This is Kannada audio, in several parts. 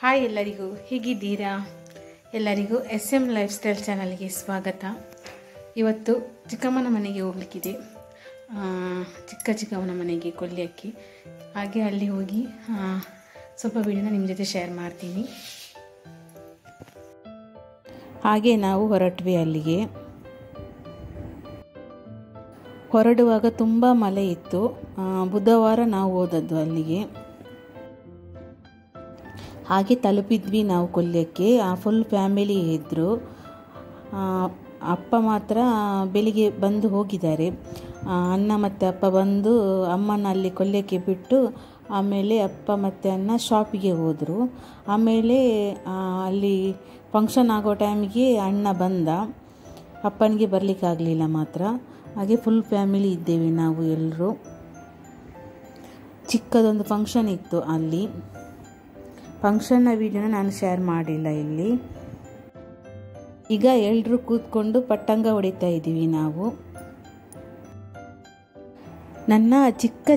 ಹಾಯ್ ಎಲ್ಲರಿಗೂ, ಹೇಗಿದ್ದೀರಾ? ಎಲ್ಲರಿಗೂ SM ಲೈಫ್ ಸ್ಟೈಲ್ ಚಾನಲ್ಗೆ ಸ್ವಾಗತ. ಇವತ್ತು ಚಿಕ್ಕಮ್ಮನ ಮನೆಗೆ ಹೋಗ್ಲಿಕ್ಕಿದೆ. ಚಿಕ್ಕಮ್ಮನ ಮನೆಗೆ ಕೊಲ್ಲಿಯಕ್ಕೆ. ಹಾಗೆ ಅಲ್ಲಿ ಹೋಗಿ ಸ್ವಲ್ಪ ವಿಡಿಯೋನ ನಿಮ್ಮ ಜೊತೆ ಶೇರ್ ಮಾಡ್ತೀನಿ. ಹಾಗೆ ನಾವು ಹೊರಟ್ವಿ. ಅಲ್ಲಿಗೆ ಹೊರಡುವಾಗ ತುಂಬ ಮಳೆ ಇತ್ತು. ಬುಧವಾರ ನಾವು ಹೋದದ್ದು ಅಲ್ಲಿಗೆ. ಹಾಗೆ ತಲುಪಿದ್ವಿ ನಾವು ಕೊಲ್ಲಿಯಕ್ಕೆ. ಫುಲ್ ಫ್ಯಾಮಿಲಿ ಇದ್ದರು. ಅಪ್ಪ ಮಾತ್ರ ಬೆಳಿಗ್ಗೆ ಬಂದು ಹೋಗಿದ್ದಾರೆ. ಅಣ್ಣ ಮತ್ತು ಅಪ್ಪ ಬಂದು ಅಮ್ಮನ ಅಲ್ಲಿ ಕೊಲ್ಲಿಯಕ್ಕೆ ಬಿಟ್ಟು ಆಮೇಲೆ ಅಪ್ಪ ಮತ್ತು ಅಣ್ಣ ಶಾಪಿಗೆ ಹೋದರು. ಆಮೇಲೆ ಅಲ್ಲಿ ಫಂಕ್ಷನ್ ಆಗೋ ಟೈಮಿಗೆ ಅಣ್ಣ ಬಂದ. ಅಪ್ಪನಿಗೆ ಬರಲಿಕ್ಕಾಗಲಿಲ್ಲ ಮಾತ್ರ. ಹಾಗೆ ಫುಲ್ ಫ್ಯಾಮಿಲಿ ಇದ್ದೇವೆ ನಾವು ಎಲ್ಲರೂ. ಚಿಕ್ಕದೊಂದು ಫಂಕ್ಷನ್ ಇತ್ತು ಅಲ್ಲಿ. ಫಂಕ್ಷನ್ನ ವಿಡಿಯೋನ ನಾನು ಶೇರ್ ಮಾಡಿಲ್ಲ ಇಲ್ಲಿ. ಈಗ ಎಲ್ಲರೂ ಕೂತ್ಕೊಂಡು ಪಟ್ಟಂಗ ಹೊಡಿತಾ ಇದ್ದೀವಿ ನಾವು. ನನ್ನ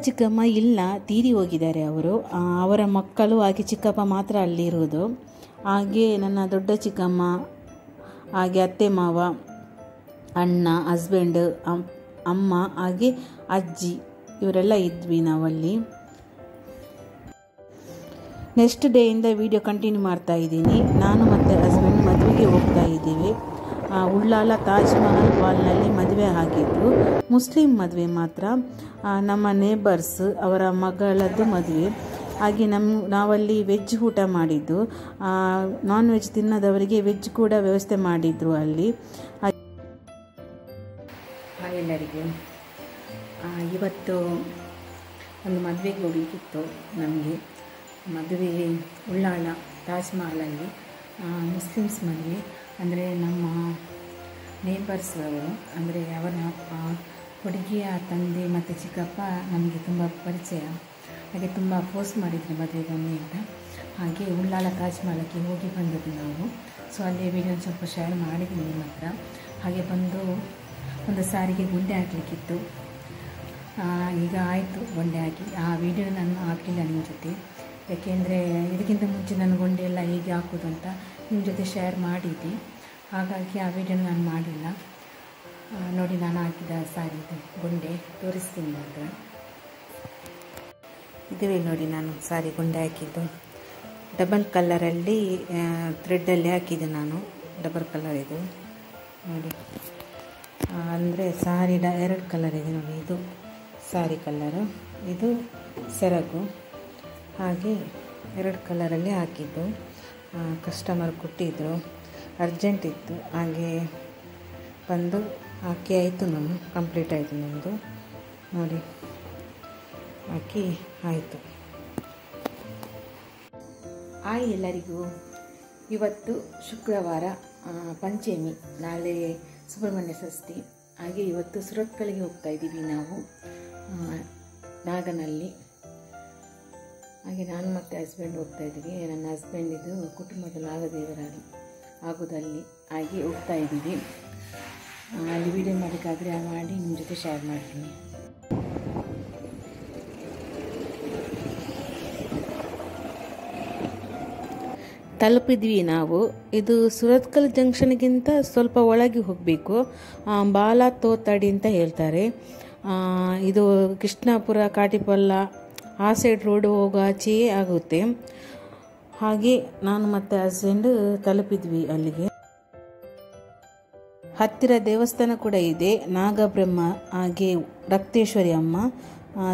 ಚಿಕ್ಕಮ್ಮ ಇಲ್ಲ, ತೀರಿ ಹೋಗಿದ್ದಾರೆ ಅವರು. ಅವರ ಮಕ್ಕಳು ಹಾಗೆ ಚಿಕ್ಕಪ್ಪ ಮಾತ್ರ ಅಲ್ಲಿರೋದು. ಹಾಗೆ ನನ್ನ ದೊಡ್ಡ ಚಿಕ್ಕಮ್ಮ, ಹಾಗೆ ಅತ್ತೆ ಮಾವ, ಅಣ್ಣ, ಹಸ್ಬೆಂಡ್, ಅಮ್ಮ, ಹಾಗೆ ಅಜ್ಜಿ ಇವರೆಲ್ಲ ಇದ್ವಿ ನಾವಲ್ಲಿ. ನೆಕ್ಸ್ಟ್ ಡೇಯಿಂದ ವಿಡಿಯೋ ಕಂಟಿನ್ಯೂ ಮಾಡ್ತಾ ಇದ್ದೀನಿ. ನಾನು ಮತ್ತು ಹಸ್ಬೆಂಡ್ ಮದುವೆಗೆ ಹೋಗ್ತಾ ಇದ್ದೀವಿ. ಉಳ್ಳಾಲ ತಾಜ್ ಮಹಲ್ ವಾಲ್ನಲ್ಲಿ ಮದುವೆ ಆಗಿದ್ದು, ಮುಸ್ಲಿಂ ಮದುವೆ ಮಾತ್ರ. ನಮ್ಮ ನೇಬರ್ಸ್ ಅವರ ಮಗಳದ್ದು ಮದುವೆ. ಹಾಗೆ ನಾವಲ್ಲಿ ವೆಜ್ ಊಟ ಮಾಡಿದ್ದು. ನಾನ್ ವೆಜ್ ತಿನ್ನೋದವರಿಗೆ ವೆಜ್ ಕೂಡ ವ್ಯವಸ್ಥೆ ಮಾಡಿದ್ರು ಅಲ್ಲಿ. ಎಲ್ಲರಿಗೂ ಇವತ್ತು ಒಂದು ಮದುವೆಗೆ ಹೋಗಲಿಕ್ಕಿತ್ತು ನಮಗೆ. ಮದುವೆ ಉಳ್ಳಾಳ ತಾಜ್ ಮಹಲಲ್ಲಿ ಮುಸ್ಲಿಮ್ಸ್ ಮದುವೆ. ಅಂದರೆ ನಮ್ಮ ನೇಬರ್ಸ್ ಅವರು, ಅಂದರೆ ಅವರ ಹುಡುಗಿಯ ತಂದೆ ಮತ್ತು ಚಿಕ್ಕಪ್ಪ ನಮಗೆ ತುಂಬ ಪರಿಚಯ. ಹಾಗೆ ತುಂಬ ಫೋರ್ಸ್ ಮಾಡಿದ್ರು ಮದುವೆ ಬನ್ನಿ ಅಂತ. ಹಾಗೆ ಉಳ್ಳಾಳ ತಾಜ್ ಮಹಲಕ್ಕೆ ಹೋಗಿ ಬಂದದ್ದು ನಾವು. ಸೊ ಅಲ್ಲಿ ವಿಡಿಯೋ ಸ್ವಲ್ಪ ಶೇರ್ ಮಾಡಿದ್ದೀನಿ ನಿಮ್ಮ ಹತ್ರ. ಹಾಗೆ ಬಂದು ಒಂದು ಸಾರಿಗೆ ಗುಂಡೆ ಹಾಕಲಿಕ್ಕಿತ್ತು. ಈಗ ಆಯಿತು ಗೊಂಡೆ ಹಾಕಿ. ಆ ವಿಡಿಯೋ ನಾನು ಹಾಕಲಿಲ್ಲ ನಿಮ್ಮ ಜೊತೆ. ಯಾಕೆಂದರೆ ಇದಕ್ಕಿಂತ ಮುಂಚೆ ನಾನು ಗೊಂಡೆ ಎಲ್ಲ ಹೇಗೆ ಹಾಕೋದು ಅಂತ ನಿಮ್ಮ ಜೊತೆ ಶೇರ್ ಮಾಡಿದ್ದೆ. ಹಾಗಾಗಿ ಆ ವಿಡಿಯೋನ ನಾನು ಮಾಡಿಲ್ಲ. ನೋಡಿ, ನಾನು ಹಾಕಿದ ಸಾರಿದು ಗೊಂಡೆ ತೋರಿಸ್ತೀನಿ ಮಾತ್ರ. ಇದುವೇ ನೋಡಿ, ನಾನು ಸಾರಿ ಗೊಂಡೆ ಹಾಕಿದ್ದು ಡಬಲ್ ಕಲರಲ್ಲಿ ಥ್ರೆಡ್ಡಲ್ಲಿ ಹಾಕಿದ್ದೆ ನಾನು. ಡಬಲ್ ಕಲರ್ ಇದು ನೋಡಿ. ಅಂದರೆ ಸಾರಿ ಎರಡು ಕಲರ್ ಇದೆ ನೋಡಿ. ಇದು ಸಾರಿ ಕಲರು, ಇದು ಸೆರಗು. ಹಾಗೆ ಎರಡು ಕಲರಲ್ಲಿ ಹಾಕಿದ್ದು. ಕಸ್ಟಮರ್ ಕೊಟ್ಟಿದ್ದರು, ಅರ್ಜೆಂಟ್ ಇತ್ತು. ಹಾಗೆ ಬಂದು ಹಾಕಿ ಆಯಿತು. ನಾನು ಕಂಪ್ಲೀಟ್ ಆಯಿತು ನಮ್ಮದು ನೋಡಿ. ಹಾಕಿ ಆಯಿತು. ಎಲ್ಲರಿಗೂ ಇವತ್ತು ಶುಕ್ರವಾರ, ಪಂಚಮಿ. ನಾಳೆ ಸುಬ್ರಹ್ಮಣ್ಯ ಷಷ್ಠಿ. ಹಾಗೆ ಇವತ್ತು ಸುರತ್ಕಲ್ಗೆ ಹೋಗ್ತಾ ಇದ್ದೀವಿ ನಾವು, ನಾಗನಲ್ಲಿ. ಹಾಗೆ ನಾನು ಮತ್ತು ಹಸ್ಬೆಂಡ್ ಹೋಗ್ತಾ ಇದ್ದೀವಿ. ನನ್ನ ಹಸ್ಬೆಂಡಿದು ಕುಟುಂಬದ ನಾಗದೇವರಾಗಿ ಆಗೋದಲ್ಲಿ. ಹಾಗೆ ಹೋಗ್ತಾ ಇದ್ದೀವಿ. ಅಲ್ಲಿ ವಿಡಿಯೋ ಮಾಡೋಕ್ಕಾದರೆ ಮಾಡಿ ನಿಮ್ಮ ಜೊತೆ ಶೇರ್ ಮಾಡ್ತೀನಿ. ತಲುಪಿದ್ವಿ ನಾವು. ಇದು ಸುರತ್ಕಲ್ ಜಂಕ್ಷನ್ಗಿಂತ ಸ್ವಲ್ಪ ಒಳಗೆ ಹೋಗಬೇಕು. ಬಾಲ ತೋತಾಡಿ ಅಂತ ಹೇಳ್ತಾರೆ. ಇದು ಕೃಷ್ಣಾಪುರ, ಕಾಟಿಪಲ್ಲ ಆ ಸೈಡ್ ರೋಡ್ ಹೋಗಾಚೆಯೇ ಆಗುತ್ತೆ. ಹಾಗೆ ನಾನು ಮತ್ತು ಹಸ್ಬೆಂಡ್ ತಲುಪಿದ್ವಿ ಅಲ್ಲಿಗೆ. ಹತ್ತಿರ ದೇವಸ್ಥಾನ ಕೂಡ ಇದೆ, ನಾಗಬ್ರಹ್ಮ, ಹಾಗೆ ರಕ್ತೇಶ್ವರಿ ಅಮ್ಮ,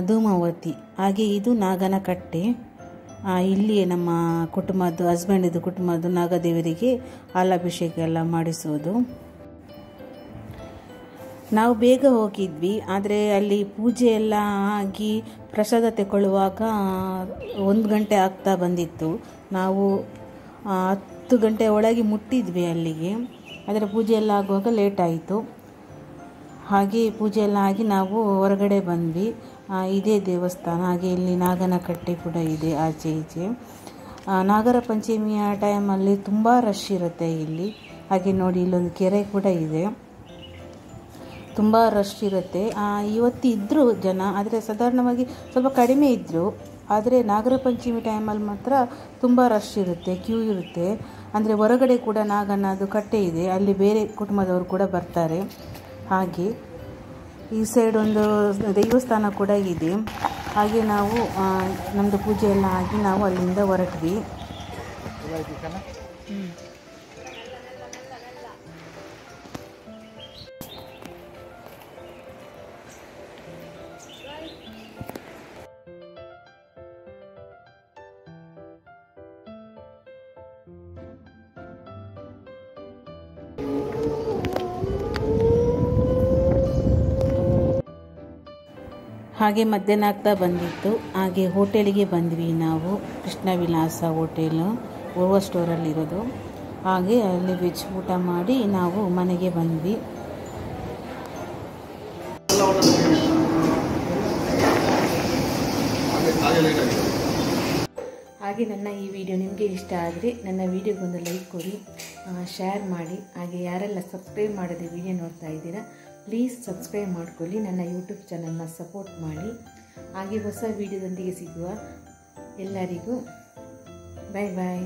ಧೂಮಾವತಿ. ಹಾಗೆ ಇದು ನಾಗನ ಕಟ್ಟೆ. ಇಲ್ಲಿಯೇ ನಮ್ಮ ಕುಟುಂಬದ್ದು, ಹಸ್ಬೆಂಡಿದ್ದು ಕುಟುಂಬದ್ದು ನಾಗದೇವರಿಗೆ ಹಾಲಾಭಿಷೇಕ ಎಲ್ಲ ಮಾಡಿಸೋದು. ನಾವು ಬೇಗ ಹೋಗಿದ್ವಿ. ಆದರೆ ಅಲ್ಲಿ ಪೂಜೆ ಎಲ್ಲ ಆಗಿ ಪ್ರಸಾದ ತಗೊಳ್ಳುವಾಗ 1 ಗಂಟೆ ಆಗ್ತಾ ಬಂದಿತ್ತು. ನಾವು 10 ಗಂಟೆ ಒಳಗೆ ಮುಟ್ಟಿದ್ವಿ ಅಲ್ಲಿಗೆ. ಅದರ ಪೂಜೆ ಎಲ್ಲ ಆಗುವಾಗ ಲೇಟ್ ಆಯಿತು. ಹಾಗೆ ಪೂಜೆ ಎಲ್ಲ ಆಗಿ ನಾವು ಹೊರಗಡೆ ಬಂದ್ವಿ. ಇದೇ ದೇವಸ್ಥಾನ. ಹಾಗೆ ಇಲ್ಲಿ ನಾಗನ ಕಟ್ಟೆ ಕೂಡ ಇದೆ ಆಚೆ ಈಚೆ. ನಾಗರ ಪಂಚಮಿಯ ಟೈಮಲ್ಲಿ ತುಂಬ ರಶ್ ಇರುತ್ತೆ ಇಲ್ಲಿ. ಹಾಗೆ ನೋಡಿ, ಇಲ್ಲೊಂದು ಕೆರೆ ಕೂಡ ಇದೆ. ತುಂಬ ರಶ್ ಇರುತ್ತೆ. ಇವತ್ತು ಇದ್ದರು ಜನ, ಆದರೆ ಸಾಧಾರಣವಾಗಿ ಸ್ವಲ್ಪ ಕಡಿಮೆ ಇದ್ದರು. ಆದರೆ ನಾಗರ ಪಂಚಮಿ ಟೈಮಲ್ಲಿ ಮಾತ್ರ ತುಂಬ ರಶ್ ಇರುತ್ತೆ, ಕ್ಯೂ ಇರುತ್ತೆ. ಅಂದರೆ ಹೊರಗಡೆ ಕೂಡ ನಾಗನದು ಕಟ್ಟೆ ಇದೆ, ಅಲ್ಲಿ ಬೇರೆ ಕುಟುಂಬದವರು ಕೂಡ ಬರ್ತಾರೆ. ಹಾಗೆ ಈ ಸೈಡ್ ಒಂದು ದೇವಸ್ಥಾನ ಕೂಡ ಇದೆ. ಹಾಗೆ ನಾವು ನಮ್ಮದು ಪೂಜೆ ಎಲ್ಲ ಆಗಿ ನಾವು ಅಲ್ಲಿಂದ ಹೊರಟ್ವಿ. ಹಾಗೆ ಮಧ್ಯಾಹ್ನ ಆಗ್ತಾ ಬಂದಿತ್ತು. ಹಾಗೆ ಹೋಟೆಲಿಗೆ ಬಂದ್ವಿ ನಾವು, ಕೃಷ್ಣ ವಿಲಾಸ ಹೋಟೆಲು ಓವರ್ ಸ್ಟೋರಲ್ಲಿರೋದು. ಹಾಗೆ ಅಲ್ಲಿ ವೆಜ್ ಊಟ ಮಾಡಿ ನಾವು ಮನೆಗೆ ಬಂದ್ವಿ. ಹಾಗೆ ನನ್ನ ಈ ವಿಡಿಯೋ ನಿಮಗೆ ಇಷ್ಟ ಆದರೆ ನನ್ನ ವಿಡಿಯೋಗೊಂದು ಲೈಕ್ ಕೊಡಿ, ಶೇರ್ ಮಾಡಿ. ಹಾಗೆ ಯಾರೆಲ್ಲ ಸಬ್ಸ್ಕ್ರೈಬ್ ಮಾಡದೆ ವಿಡಿಯೋ ನೋಡ್ತಾ ಇದ್ದೀರಾ ಪ್ಲೀಸ್ ಸಬ್ಸ್ಕ್ರೈಬ್ ಮಾಡ್ಕೊಳ್ಳಿ, ನನ್ನ ಯೂಟ್ಯೂಬ್ ಚಾನಲ್ನ ಸಪೋರ್ಟ್ ಮಾಡಿ. ಹಾಗೆ ಹೊಸ ವಿಡಿಯೋದೊಂದಿಗೆ ಸಿಗುವ ಎಲ್ಲರಿಗೂ ಬಾಯ್ ಬಾಯ್.